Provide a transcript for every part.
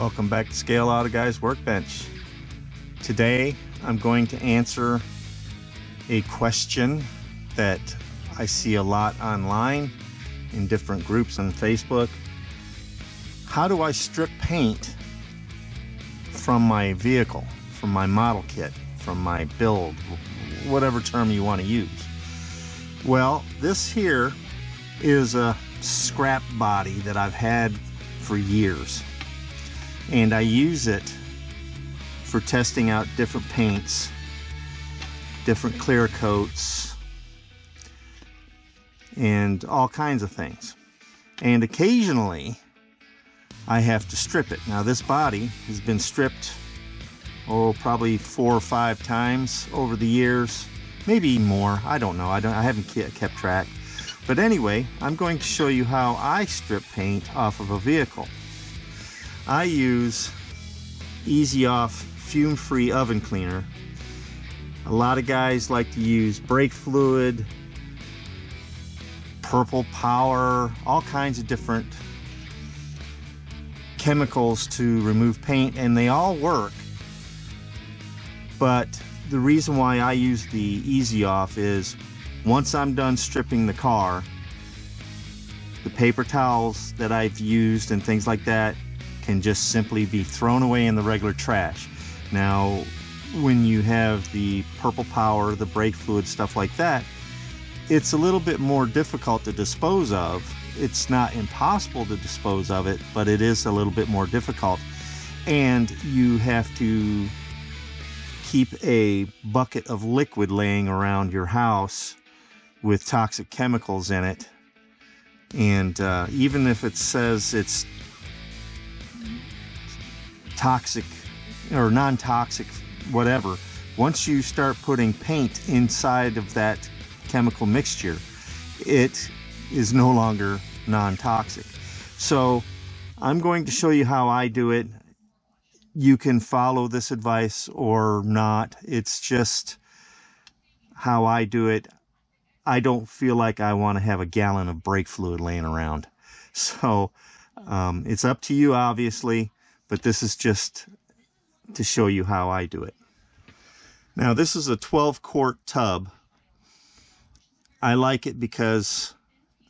Welcome back to Scale Auto Guys Workbench. Today I'm going to answer a question that I see a lot online in different groups on Facebook. How do I strip paint from my vehicle, from my model kit, from my build, whatever term you want to use? Well, this here is a scrap body that I've had for years, and I use it for testing out different paints, different clear coats, and all kinds of things. And occasionally I have to strip it. Now this body has been stripped probably 4 or 5 times over the years, maybe more. I don't know. I haven't kept track. But anyway, I'm going to show you how I strip paint off of a vehicle. I use Easy-Off Fume-Free Oven Cleaner. A lot of guys like to use brake fluid, purple power, all kinds of different chemicals to remove paint, and they all work. But the reason why I use the Easy-Off is once I'm done stripping the car, the paper towels that I've used and things like that can just simply be thrown away in the regular trash. Now, when you have the purple power, the brake fluid, stuff like that, it's a little bit more difficult to dispose of. It's not impossible to dispose of it, but it is a little bit more difficult. And you have to keep a bucket of liquid laying around your house with toxic chemicals in it. And even if it says it's toxic or non-toxic, whatever, once you start putting paint inside of that chemical mixture, it is no longer non-toxic. So I'm going to show you how I do it. You can follow this advice or not. It's just how I do it. I don't feel like I want to have a gallon of brake fluid laying around. So it's up to you, obviously, but this is just to show you how I do it. Now, this is a 12-quart tub. I like it because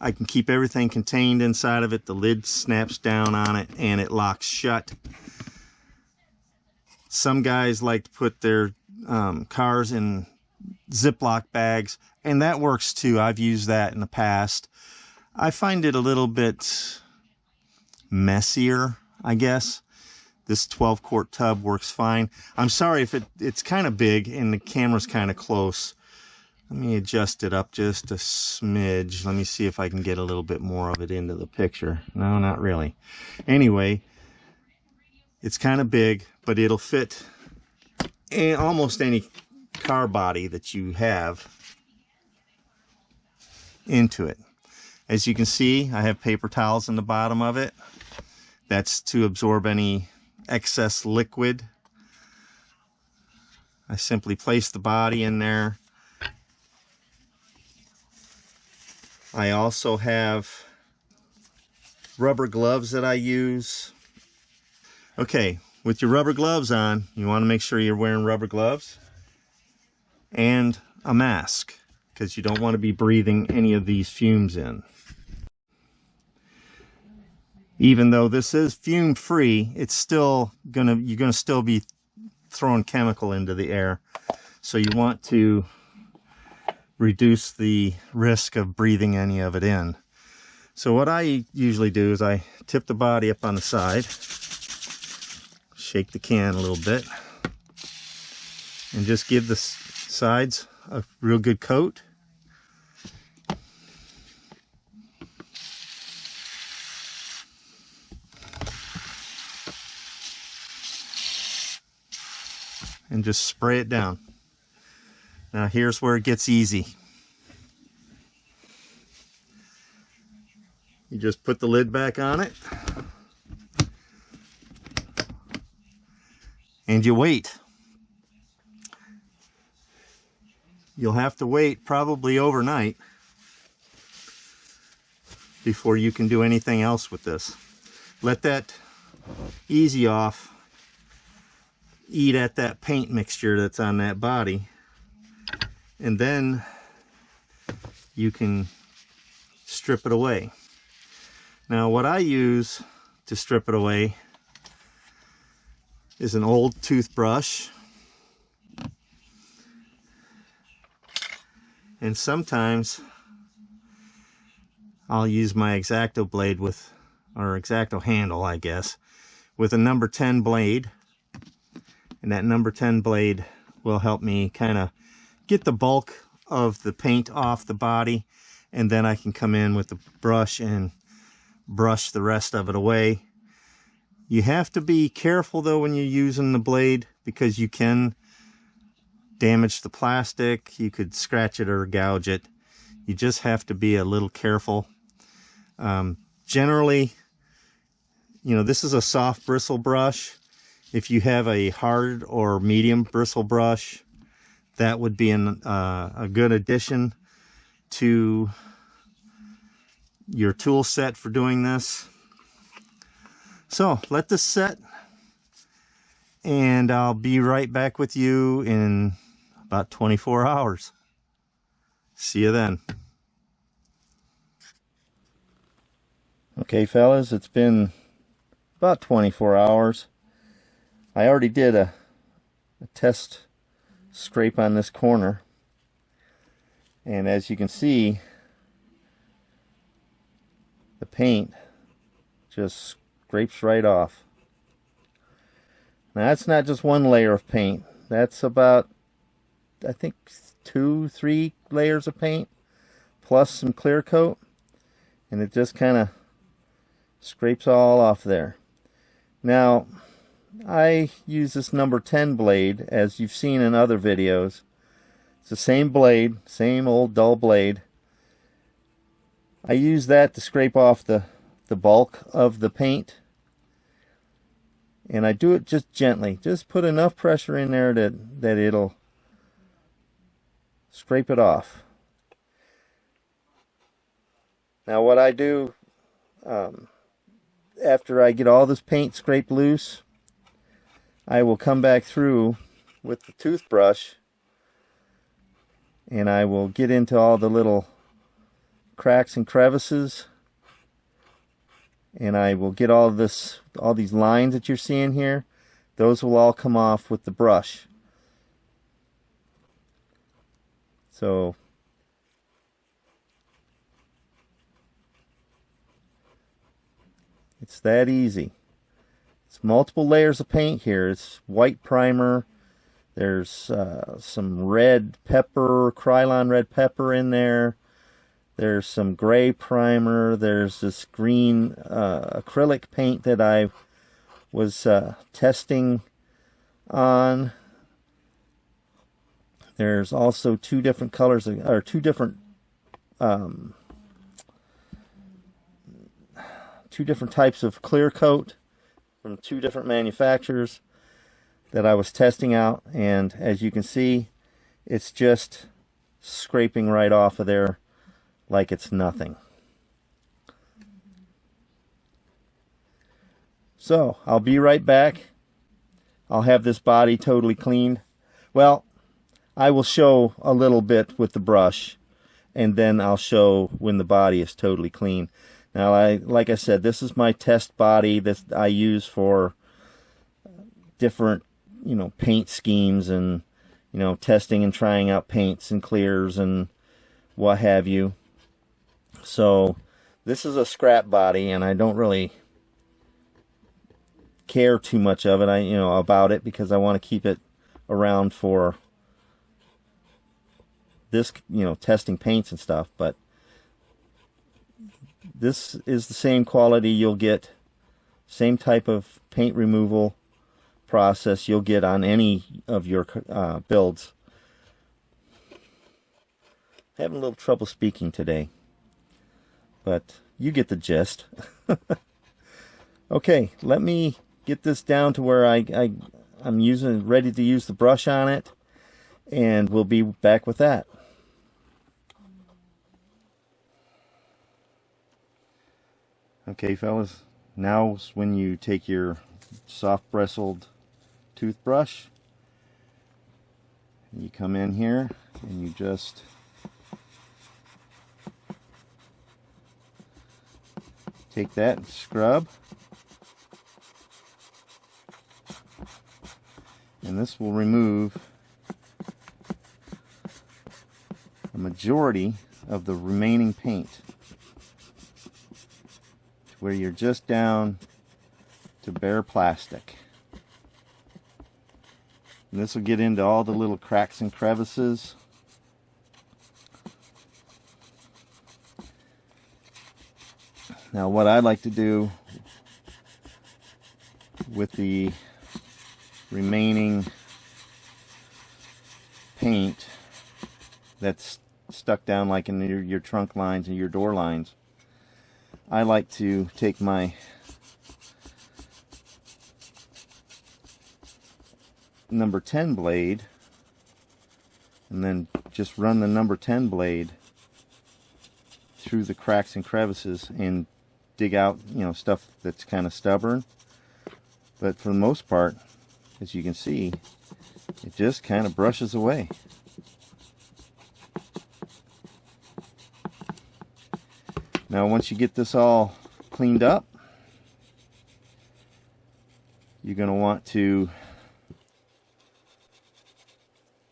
I can keep everything contained inside of it. The lid snaps down on it and it locks shut. Some guys like to put their cars in Ziploc bags, and that works too. I've used that in the past. I find it a little bit messier, I guess. This 12-quart tub works fine. I'm sorry if it's kind of big and the camera's kind of close. Let me adjust it up just a smidge. Let me see if I can get a little bit more of it into the picture. No, not really. Anyway, it's kind of big, but it'll fit in almost any car body that you have into it. As you can see, I have paper towels in the bottom of it. That's to absorb any excess liquid. I simply place the body in there. I also have rubber gloves that I use. Okay, with your rubber gloves on, you want to make sure you're wearing rubber gloves and a mask, because you don't want to be breathing any of these fumes in. Even though this is fume free, it's still you're gonna still be throwing chemical into the air. So you want to reduce the risk of breathing any of it in. So what I usually do is I tip the body up on the side, shake the can a little bit, and just give the sides a real good coat. And just spray it down. Now here's where it gets easy. You just put the lid back on it and you wait. You'll have to wait probably overnight before you can do anything else with this. Let that Easy-Off eat at that paint mixture that's on that body, and then you can strip it away. Now what I use to strip it away is an old toothbrush, and sometimes I'll use my X-Acto blade with, or X-Acto handle I guess, with a number 10 blade, and that number 10 blade will help me kind of get the bulk of the paint off the body, and then I can come in with the brush and brush the rest of it away. You have to be careful though when you're using the blade, because you can damage the plastic, you could scratch it or gouge it. You just have to be a little careful. Generally, you know, this is a soft bristle brush. If you have a hard or medium bristle brush, that would be a good addition to your tool set for doing this. So let this set, and I'll be right back with you in about 24 hours. See you then. Okay fellas, it's been about 24 hours. I already did a test scrape on this corner, and as you can see, the paint just scrapes right off. Now that's not just one layer of paint, that's about, I think, 2-3 layers of paint plus some clear coat, and it just kind of scrapes all off there. Now I use this number 10 blade, as you've seen in other videos. It's the same blade, same old dull blade. I use that to scrape off the bulk of the paint, and I do it just gently. Just put enough pressure in there that it'll scrape it off. Now what I do, after I get all this paint scraped loose, I will come back through with the toothbrush, and I will get into all the little cracks and crevices, and I will get all these lines that you're seeing here. Those will all come off with the brush. So it's that easy. It's multiple layers of paint here. It's white primer. There's some red pepper, Krylon red pepper in there. There's some gray primer. There's this green acrylic paint that I was testing on. There's also two different colors, or two different types of clear coat from two different manufacturers that I was testing out, and as you can see, it's just scraping right off of there like it's nothing. So I'll be right back. I'll have this body totally cleaned. Well, I will show a little bit with the brush, and then I'll show when the body is totally clean. Now, like I said, this is my test body that I use for different, paint schemes, and, testing and trying out paints and clears and what have you. So this is a scrap body, and I don't really care too much of it, about it, because I want to keep it around for this, testing paints and stuff. But this is the same quality you'll get, same type of paint removal process you'll get on any of your builds. Having a little trouble speaking today, but you get the gist. Okay, let me get this down to where I'm ready to use the brush on it, and we'll be back with that. Okay fellas, Now is when you take your soft bristled toothbrush, you come in here and you just take that and scrub, and this will remove a majority of the remaining paint to where you're just down to bare plastic. And this will get into all the little cracks and crevices. Now what I like to do with the remaining paint that's stuck down like in your trunk lines and your door lines, I like to take my number 10 blade and then just run the number 10 blade through the cracks and crevices and dig out, you know, stuff that's kind of stubborn. But for the most part, as you can see, it just kind of brushes away. Now once you get this all cleaned up, you're going to want to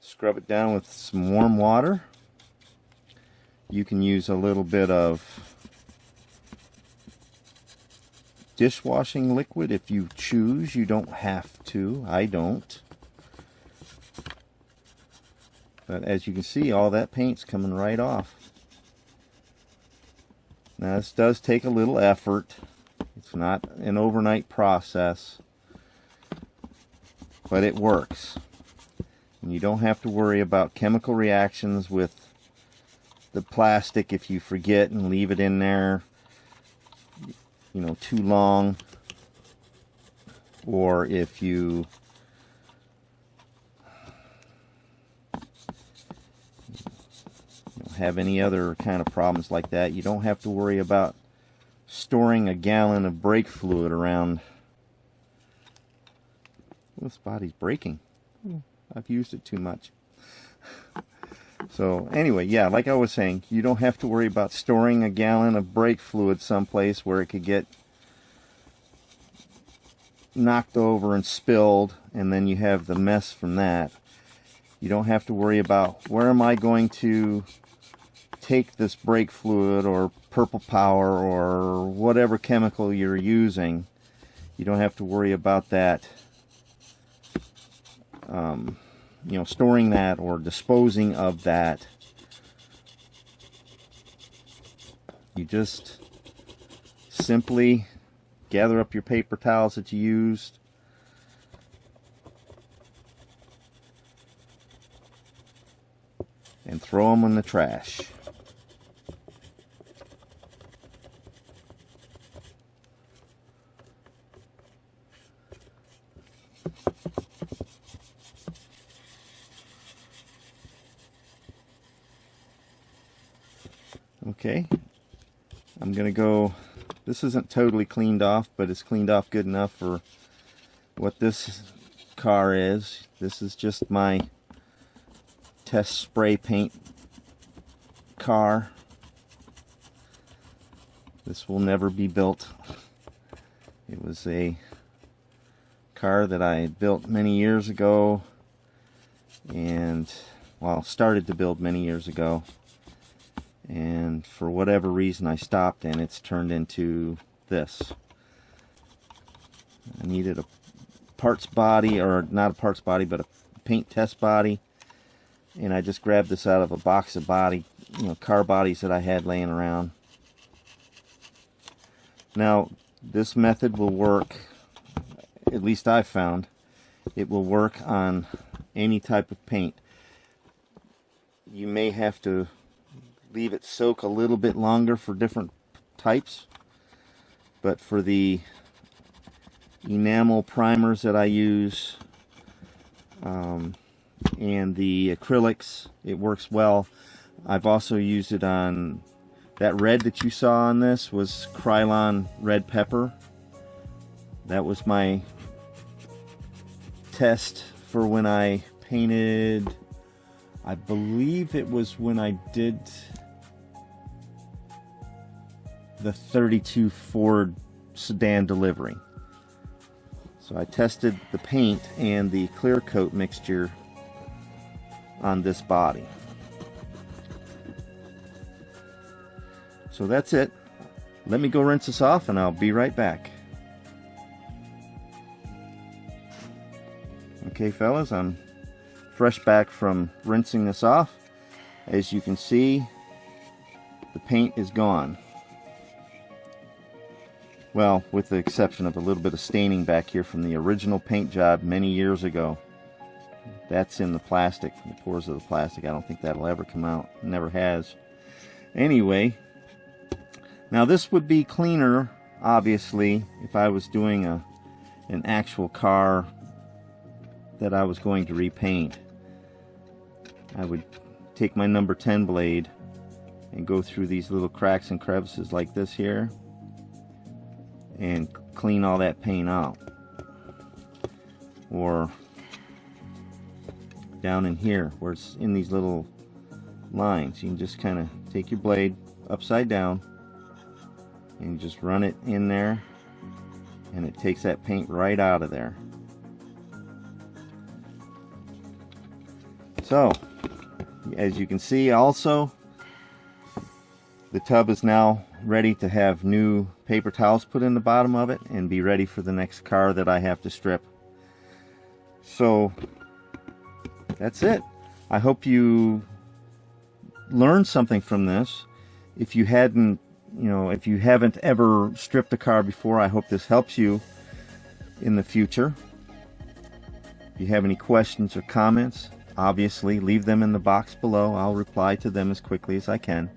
scrub it down with some warm water. You can use a little bit of dishwashing liquid if you choose. You don't have to. I don't. But as you can see, all that paint's coming right off. Now this does take a little effort. It's not an overnight process, but it works. And you don't have to worry about chemical reactions with the plastic if you forget and leave it in there, you know, too long, or if you have any other kind of problems like that. You don't have to worry about storing a gallon of brake fluid around. This body's breaking. I've used it too much. So anyway, yeah, like I was saying, you don't have to worry about storing a gallon of brake fluid someplace where it could get knocked over and spilled, and then you have the mess from that. You don't have to worry about, where am I going to take this brake fluid or purple power or whatever chemical you're using. You don't have to worry about that, you know, storing that or disposing of that. You just simply gather up your paper towels that you used, and throw them in the trash. Okay, I'm gonna go, this isn't totally cleaned off, but it's cleaned off good enough for what this car is. This is just my test spray paint car. This will never be built. It was a car that I had built many years ago, and well, started to build many years ago, and for whatever reason I stopped, and it's turned into this. I needed a parts body, or not a parts body, but a paint test body, and I just grabbed this out of a box of car bodies that I had laying around. Now this method will work, at least I've found, it will work on any type of paint. You may have to leave it soak a little bit longer for different types, but for the enamel primers that I use and the acrylics, it works well. I've also used it on that red that you saw on this was Krylon red pepper, that was my test for when I painted, I believe it was when I did the 32 Ford sedan delivery. So I tested the paint and the clear coat mixture on this body. So that's it. Let me go rinse this off and I'll be right back. Okay fellas, I'm fresh back from rinsing this off. As you can see, the paint is gone. Well, with the exception of a little bit of staining back here from the original paint job many years ago. That's in the plastic, the pores of the plastic. I don't think that'll ever come out. It never has. Anyway, now this would be cleaner, obviously, if I was doing an actual car that I was going to repaint. I would take my number 10 blade and go through these little cracks and crevices like this here and clean all that paint out. Or down in here where it's in these little lines, you can just kind of take your blade upside down and just run it in there, and it takes that paint right out of there. So as you can see, also the tub is now ready to have new paper towels put in the bottom of it and be ready for the next car that I have to strip. So that's it. I hope you learned something from this. If you hadn't, if you haven't ever stripped a car before, I hope this helps you in the future. If you have any questions or comments, obviously leave them in the box below. I'll reply to them as quickly as I can.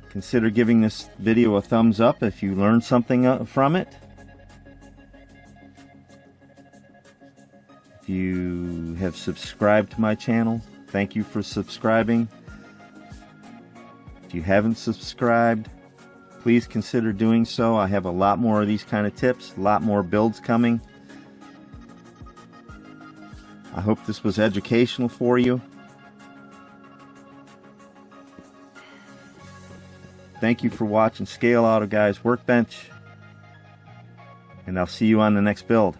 Consider giving this video a thumbs up if you learned something from it. If you have subscribed to my channel, thank you for subscribing. If you haven't subscribed, please consider doing so. I have a lot more of these kind of tips, a lot more builds coming. I hope this was educational for you. Thank you for watching Scale Auto Guys Workbench, and I'll see you on the next build.